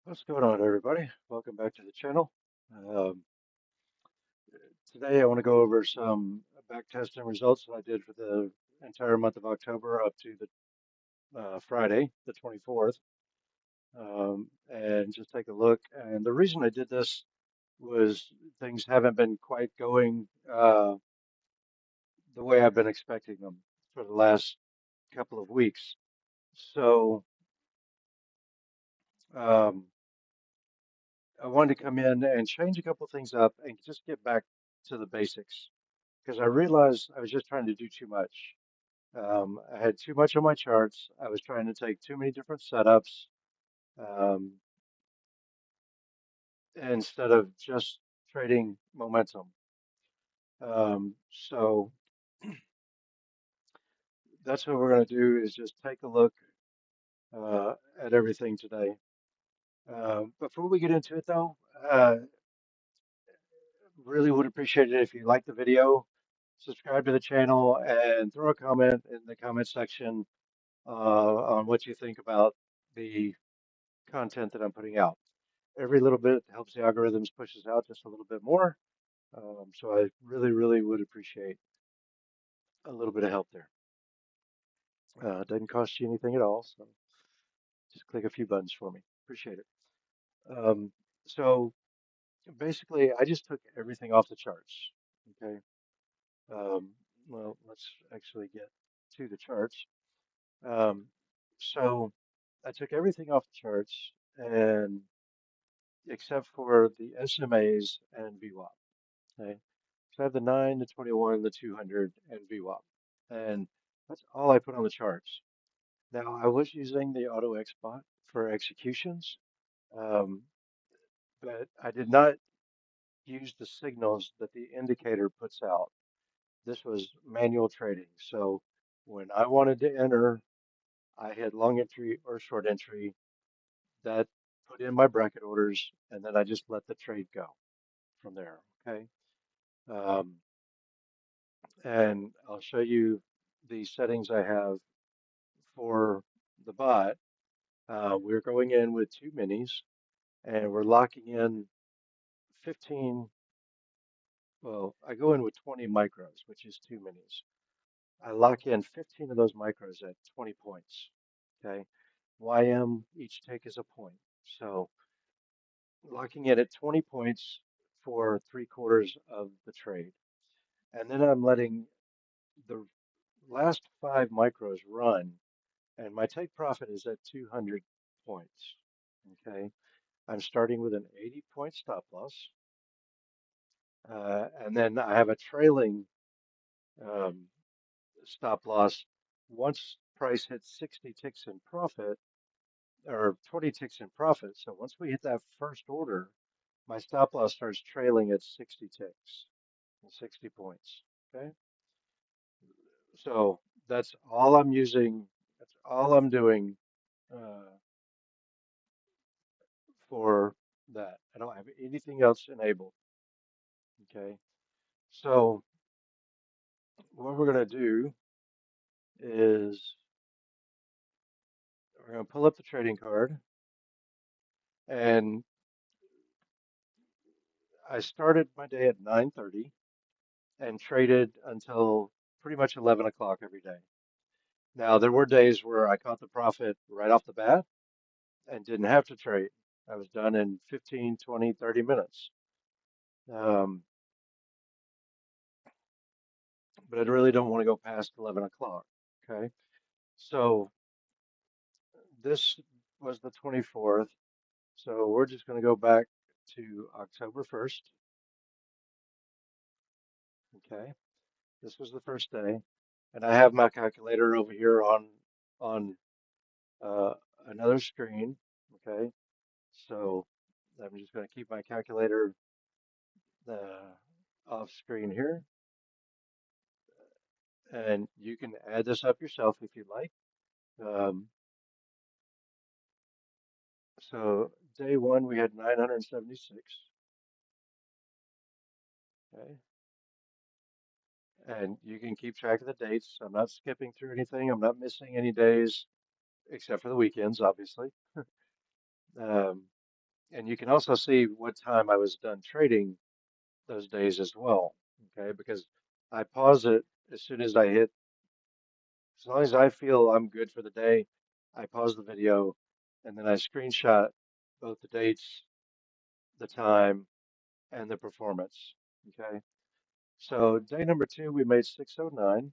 What's going on, everybody? Welcome back to the channel. Um, Today, I want to go over some back testing results that I did for the entire month of October up to the Friday, the 24th, and just take a look. And the reason I did this was things haven't been quite going the way I've been expecting them for the last couple of weeks. So um, I wanted to come in and change a couple things up and just get back to the basics because I realized I was just trying to do too much. I had too much on my charts. I was trying to take too many different setups um, instead of just trading momentum. So that's what we're going to do is just take a look at everything today. Before we get into it, though, really would appreciate it if you like the video, subscribe to the channel, and throw a comment in the comment section on what you think about the content that I'm putting out. Every little bit helps the algorithms push us out just a little bit more. So I really would appreciate a little bit of help there. It doesn't cost you anything at all, so just click a few buttons for me. Appreciate it. Um, so basically, I just took everything off the charts. Okay. Um, well, let's actually get to the charts. Um, so I took everything off the charts and except for the SMAs and VWAP. Okay. So I have the 9, the 21, the 200, and VWAP. And that's all I put on the charts. Now, I was using the AutoXBot for executions, um, but I did not use the signals that the indicator puts out. This was manual trading. So when I wanted to enter, I had long entry or short entry that put in my bracket orders, and then I just let the trade go from there. Okay. Um, and I'll show you the settings I have for the bot. We're going in with two minis and we're locking in 15. Well, I go in with 20 micros, which is two minis. I lock in 15 of those micros at 20 points. Okay. YM, each take is a point. So locking in at 20 points for 3/4 of the trade. And then I'm letting the last five micros run, and my take profit is at 200 points. Okay. I'm starting with an 80-point stop loss. And then I have a trailing um, stop loss. Once price hits 60 ticks in profit or 20 ticks in profit, so once we hit that first order, my stop loss starts trailing at 60 ticks and 60 points. Okay. So that's all I'm using. That's all I'm doing uh, for that. I don't have anything else enabled. Okay. So what we're going to do is we're going to pull up the trading card. And I started my day at 9:30 and traded until pretty much 11 o'clock every day. Now, there were days where I caught the profit right off the bat and didn't have to trade. I was done in 15, 20, 30 minutes. Um, but I really don't want to go past 11 o'clock. Okay. So this was the 24th. So we're just going to go back to October 1st. Okay. This was the first day. And I have my calculator over here on uh, another screen. Okay, so I'm just going to keep my calculator off screen here, and you can add this up yourself if you'd like. Um, so day one we had 976. Okay, and you can keep track of the dates. I'm not skipping through anything. I'm not missing any days except for the weekends, obviously. Um, And you can also see what time I was done trading those days as well. Okay, because I pause it as soon as I hit, as long as I feel I'm good for the day, I pause the video and then I screenshot both the dates, the time, and the performance. Okay, so day number two, we made 609.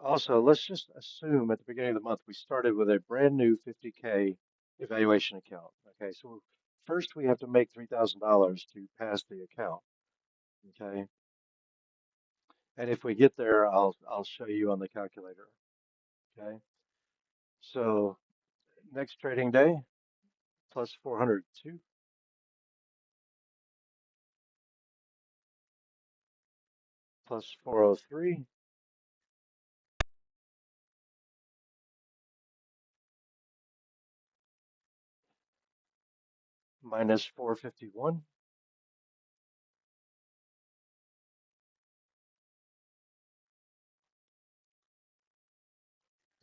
Also, let's just assume at the beginning of the month we started with a brand new 50K evaluation account. Okay, so first we have to make $3,000 to pass the account. Okay, and if we get there, I'll show you on the calculator. Okay, so next trading day plus 402 plus 403 minus 451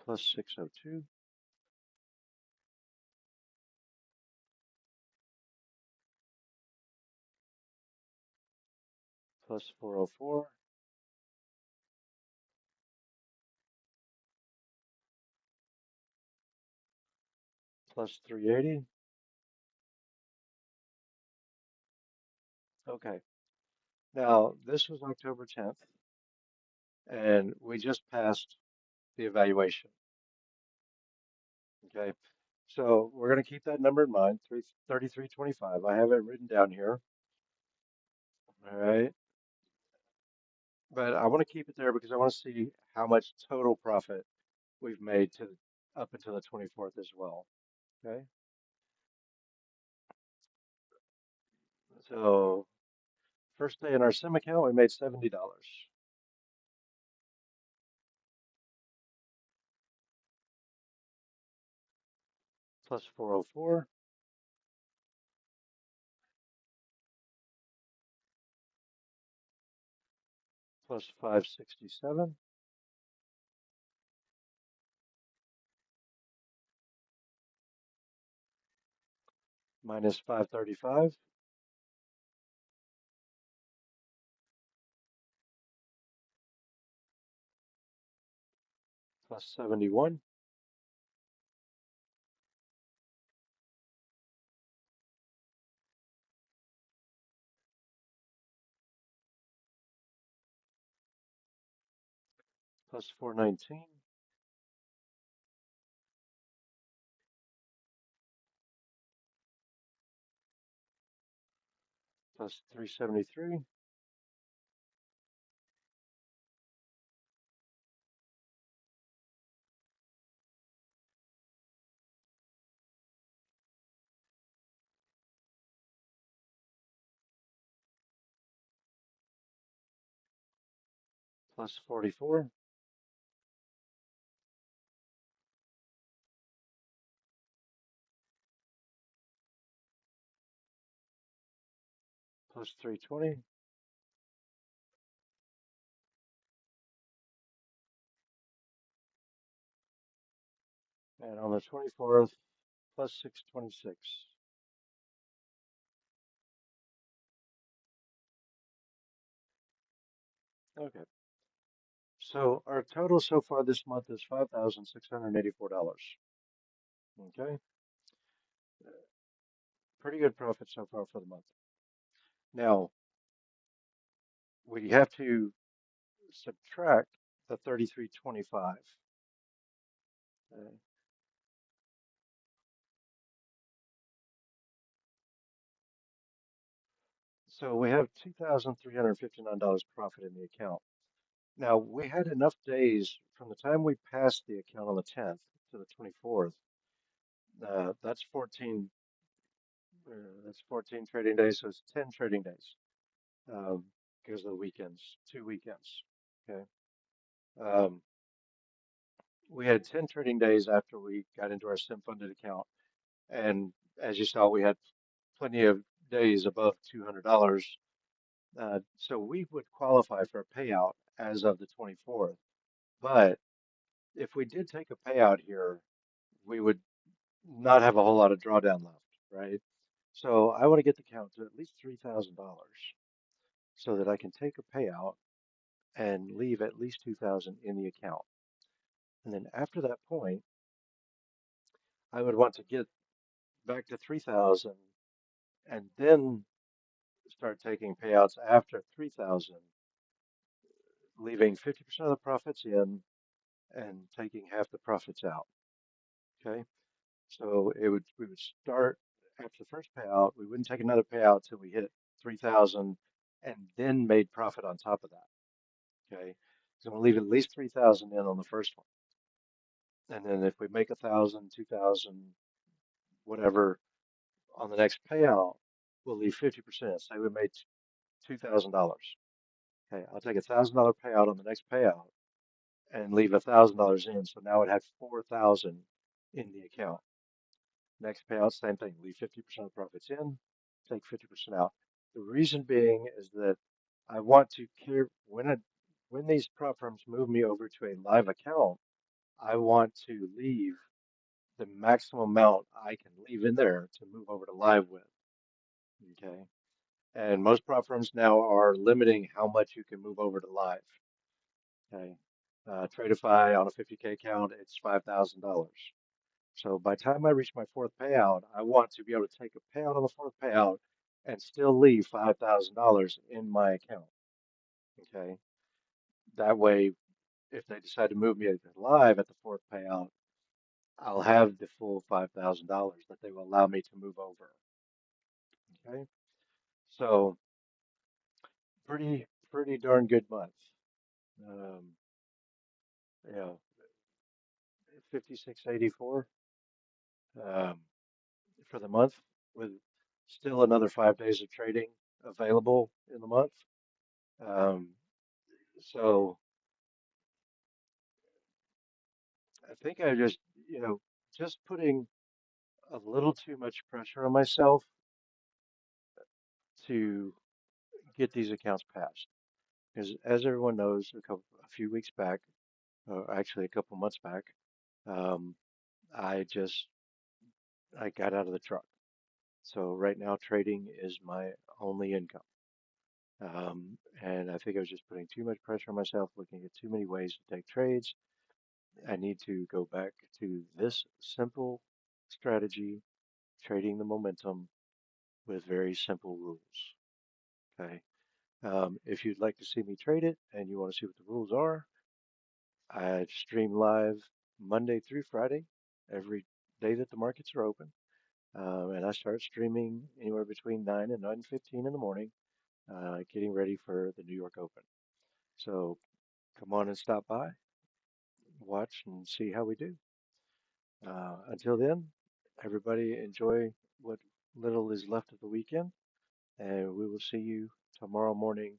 plus 602 plus 404 plus 380. Okay, now this was October 10th, and we just passed the evaluation. Okay, so we're going to keep that number in mind, 3325. I have it written down here. All right, but I want to keep it there because I want to see how much total profit we've made to up until the 24th as well. Okay, so first day in our sim account, we made $70 plus 404 plus 567 minus 535 plus 71 plus 419 plus 373 plus 44 plus 320 and on the 24th plus 626. Okay, so our total so far this month is $5,684. Okay, pretty good profit so far for the month. Now we have to subtract the 3325. Okay, so we have $2,359 profit in the account. Now we had enough days from the time we passed the account on the 10th to the 24th. That's 14. That's 14 trading days, so it's 10 trading days because of the weekends, 2 weekends. Okay. Um, we had 10 trading days after we got into our sim funded account, and as you saw, we had plenty of days above $200. So we would qualify for a payout as of the 24th. But if we did take a payout here, we would not have a whole lot of drawdown left, right? So I want to get the count to at least $3,000 so that I can take a payout and leave at least 2,000 in the account. And then after that point, I would want to get back to 3,000 and then start taking payouts after 3,000, leaving 50% of the profits in and taking half the profits out. Okay. So we would start after the first payout. We wouldn't take another payout till we hit 3,000 and then made profit on top of that. Okay. So we'll leave at least 3,000 in on the first one. And then if we make 1,000, 2,000, whatever on the next payout, we'll leave 50%. Say we made $2,000. Okay. I'll take $1,000 payout on the next payout and leave $1,000 in. So now it had 4,000 in the account. Next payout, same thing. Leave 50% of profits in, take 50% out. The reason being is that I want to care when these prop firms move me over to a live account, I want to leave the maximum amount I can leave in there to move over to live with. Okay. And most prop firms now are limiting how much you can move over to live. Okay. Tradeify on a 50K account, it's $5,000. So by the time I reach my fourth payout, I want to be able to take a payout on the fourth payout and still leave $5,000 in my account. Okay. That way, if they decide to move me live at the fourth payout, I'll have the full $5,000 that they will allow me to move over. Okay. So pretty darn good month. Um, you know, 5684 um, for the month with still another 5 days of trading available in the month. Um, so I think I just, just putting a little too much pressure on myself to get these accounts passed. Because as everyone knows, a few weeks back, or actually a couple months back, um, I just I got out of the truck. So right now trading is my only income. And I think I was just putting too much pressure on myself, looking at too many ways to take trades. I need to go back to this simple strategy, trading the momentum with very simple rules. Okay. If you'd like to see me trade it and you want to see what the rules are, I stream live Monday through Friday, every day that the markets are open. And I start streaming anywhere between 9 and 9:15 in the morning, getting ready for the New York Open. So come on and stop by, watch and see how we do. Until then, everybody enjoy what little is left of the weekend, and we will see you tomorrow morning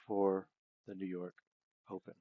for the New York Open.